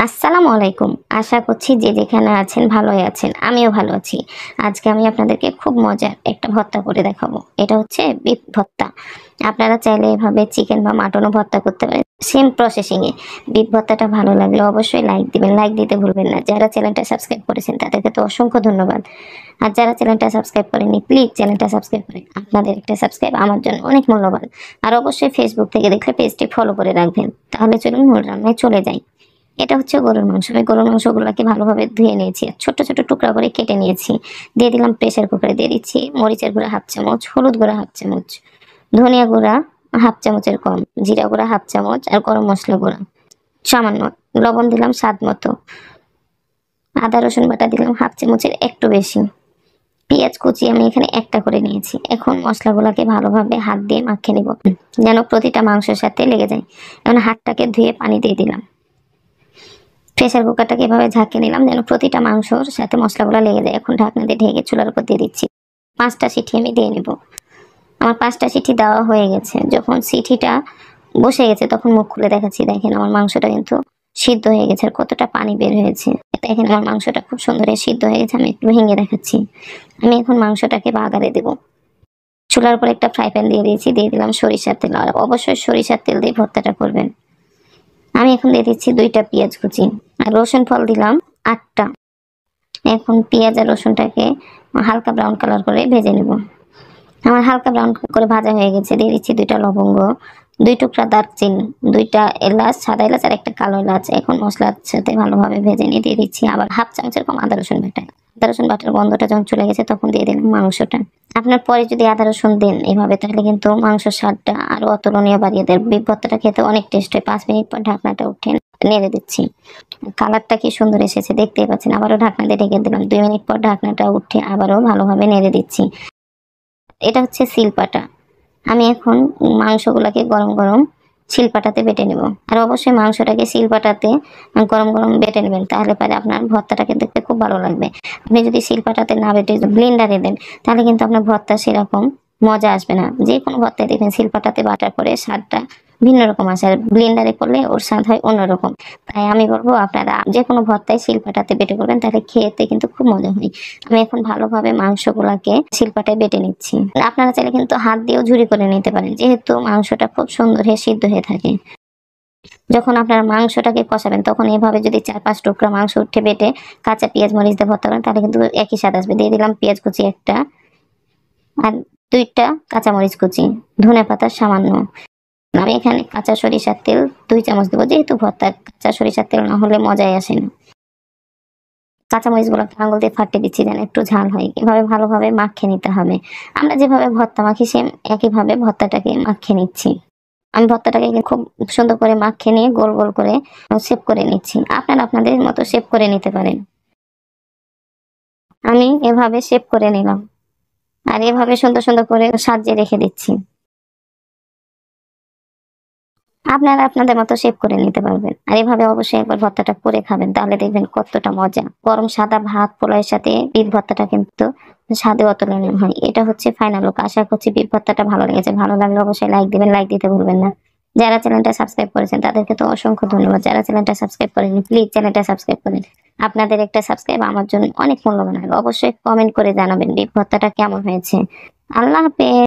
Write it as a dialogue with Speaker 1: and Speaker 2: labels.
Speaker 1: আসসালামু আলাইকুম। আশা করছি যে যেখানে আছেন ভালোই আছেন। আমিও ভালো আছি। আজকে আমি আপনাদেরকে খুব মজার একটা ভর্তা করে দেখাবো। এটা হচ্ছে বিফ ভর্তা। আপনারা চাইলে এভাবে চিকেন বা মাটনও ভর্তা করতে পারেন। সেম প্রসেসিং এ। বিফ ভর্তাটা ভালো লাগলে অবশ্যই লাইক দিবেন। লাইক দিতে ভুলবেন না। যারা চ্যানেলটা সাবস্ক্রাইব করেছেন তাদেরকে তো অসংখ্য ধন্যবাদ। আর যারা চ্যানেলটা সাবস্ক্রাইব করেননি প্লিজ চ্যানেলটা সাবস্ক্রাইব করেন। আপনাদের একটা সাবস্ক্রাইব আমার জন্য অনেক মূল্যবান। আর অবশ্যই ফেসবুক থেকে দেখলে পেজটি ফলো করে রাখবেন। তাহলে চলুন মূল রান্নায় চলে যাই। এটা হচ্ছে গরুর মাংস। আমি গরুর মাংসগুলোকে ভালোভাবে ধুয়ে নিয়েছি। ছোট, ছোট টুকরা করে কেটে নিয়েছি। দিয়ে দিলাম প্রেসার কুকারে। দিয়ে দিচ্ছি মরিচের গুঁড়া 1/2 চামচ, হলুদ গুঁড়া 1/2 চামচ, ধনিয়া গুঁড়া 1/2 চামচের কম, জিরা গুঁড়া 1/2 চামচ আর গরম মসলা গুঁড়া সামান্য। লবণ দিলাম স্বাদ মতো। আদা রসুন বাটা দিলাম 1/2 চামচের একটু বেশি। পেঁয়াজ কুচি আমি এখানে একটা করে নিয়েছি। এখন মশলাগুলোকে ভালোভাবে হাত দিয়ে মাখিয়ে নিব যেন প্রতিটা মাংসের সাথে লেগে যায়। এখন হাতটাকে ধুয়ে পানি দিয়ে দিলাম। প্রেসার কুকারটাকে এভাবে ঝাঁকিয়ে নিলাম যেন প্রতিটা মাংসর সাথে মশলাগুলো লেগে যায়। এখন ঢাকনা দিয়ে ঢেকে চুলার উপর দিয়ে দিচ্ছি। 5টা সিটি আমি দিয়ে নেব। আমার 5টা সিটি দেওয়া হয়ে গেছে। যখন সিটিটা বসে গেছে তখন মুখ খুলে দেখাচ্ছি। দেখেন আমার মাংসটা কিন্তু সিদ্ধ হয়ে গেছে আর কতটা পানি বের হয়েছে। দেখেন আমার মাংসটা খুব সুন্দর সিদ্ধ হয়ে গেছে। আমি একটু ভেঙে দেখাচ্ছি। আমি এখন মাংসটাকে বাগারে দেব। চুলার উপর একটা ফ্রাই প্যান দিয়ে দিয়েছি। দিয়ে দিলাম সরিষার তেল। আর অবশ্যই সরিষার তেল দিয়ে ভর্তাটা করবেন। আমি এখন দিয়ে দিচ্ছি 2টা পেঁয়াজ কুচি আর রসুন ফল দিলাম 8টা। এখন পেঁয়াজ আর রসুনটাকে হালকা ব্রাউন কালার করে ভেজে নেব। আমার হালকা ব্রাউন করে ভাজা হয়ে গেছে। দিয়ে দিচ্ছি 2টা লবঙ্গ, 2 টুকরা দারচিনি, 2টা এলাচ, সাদা এলাচ আর একটা কালো এলাচ। এখন মশলার সাথে ভালোভাবে ভেজে নিয়ে দিয়ে দিচ্ছি আবার 1/2 চামচের কম আদা রসুন বাটা। আদা রসুন বাটার গন্ধটা যখন চলে গেছে তখন দিয়ে দিলাম মাংসটা। আপনার পরে যদি আদা রসুন দেন এভাবে তাহলে কিন্তু মাংসের স্বাদটা আরো অতুলনীয় বাড়িয়ে দেয়। বিফ ভর্তাটা খেতে অনেক টেস্ট হয়। 5 মিনিট পর ঢাকনাটা উঠে নেড়ে দিচ্ছি। কালারটা কি সুন্দর এসেছে দেখতেই পাচ্ছেন। আবারও ঢাকনা দিয়ে ঢেকে দিলাম। 2 মিনিট পর ঢাকনাটা উঠে আবারও ভালোভাবে নেড়ে দিচ্ছি। এটা হচ্ছে শিলপাটা। আমি এখন মাংসগুলোকে গরম গরম শিলপাটাতে বেটে নেব। আর অবশ্যই মাংসটাকে শিলপাটাতে গরম গরম বেটে নেবেন। তাহলে পরে আপনার ভর্তাটাকে দেখতে খুব ভালো লাগবে। আপনি যদি শিলপাটাতে না বেটে ব্লেন্ডারে দেন তাহলে কিন্তু আপনার ভর্তা সেরকম মজা আসবে না। যে কোনো ভর্তায় দেখবেন শিলপাটাতে বাটার পরে স্বাদটা ভিন্ন রকম আসে আর ব্লেন্ডারে করলে ওর স্বাদ হয় অন্যরকম। তাই আমি বলবো আপনারা যে কোনো ভর্তায় শিলপাটাতে বেটে করবেন তাহলে খেতে কিন্তু খুব মজা হয়। আমি এখন ভালোভাবে মাংসগুলাকে শিলপাটায় বেটে নিচ্ছি। আপনারা চাইলে কিন্তু হাত দিয়েও ঝুরি করে নিতে পারেন যেহেতু মাংসটা খুব সুন্দর হয়ে সিদ্ধ হয়ে থাকে। যখন আপনারা মাংসটাকে কষাবেন তখন এভাবে যদি 4-5 টুকরা মাংস উঠে বেটে কাঁচা পেঁয়াজ মরিচ দিয়ে ভর্তা করেন তাহলে কিন্তু একই স্বাদ আসবে। দিয়ে দিলাম পেঁয়াজ কুচি একটা আর 2টা কাঁচামরিচ কুচি, ধনেপাতা সামান্য। আমি এখানে কাঁচা সরিষার তেল 2 চামচ দেবো যেহেতু ভর্তা কাঁচা সরিষার তেল না হলে মজাই আসে না। কাঁচামরিচগুলোকে আঙুল দিয়ে ফাটিয়ে দিচ্ছি যেন একটু ঝাল হয়। এভাবে ভালোভাবে মাখিয়ে নিতে হবে। আমরা যেভাবে ভর্তা মাখি সেম একইভাবে ভর্তাটাকে মাখিয়ে নিচ্ছি। আমি ভর্তাটাকে খুব সুন্দর করে মাখিয়ে নিয়ে গোল গোল করে শেপ করে নিচ্ছি। আপনারা আপনাদের মতো শেপ করে নিতে পারেন। আমি এভাবে শেপ করে নিলাম আর এভাবে সুন্দর সুন্দর করে সাজিয়ে রেখে দিচ্ছি। আপনারা আপনাদের মতো শেপ করে নিতে পারবেন। আর এভাবে অবশ্যই একবার ভর্তাটা করে খাবেন তাহলে দেখবেন কতটা মজা। গরম সাদা ভাত পোলাওয়ের সাথে বিফ ভর্তাটা কিন্তু স্বাদে অতুলনীয় হয়। এটা হচ্ছে ফাইনাল লুক। আশা করছি বিফ ভর্তাটা ভালো লেগেছে। ভালো লাগলে অবশ্যই লাইক দিবেন। লাইক দিতে ভুলবেন না। যারা চ্যানেলটা সাবস্ক্রাইব করেছেন তাদেরকে তো অসংখ্য ধন্যবাদ। যারা চ্যানেলটা সাবস্ক্রাইব করেনি প্লিজ চ্যানেলটা সাবস্ক্রাইব করেন। আপনাদের একটা সাবস্ক্রাইব আমার জন্য অনেক মূল্যবান। অবশ্যই কমেন্ট করে জানাবেন বিফ ভর্তাটা কেমন হয়েছে। আল্লাহ হাফেজ।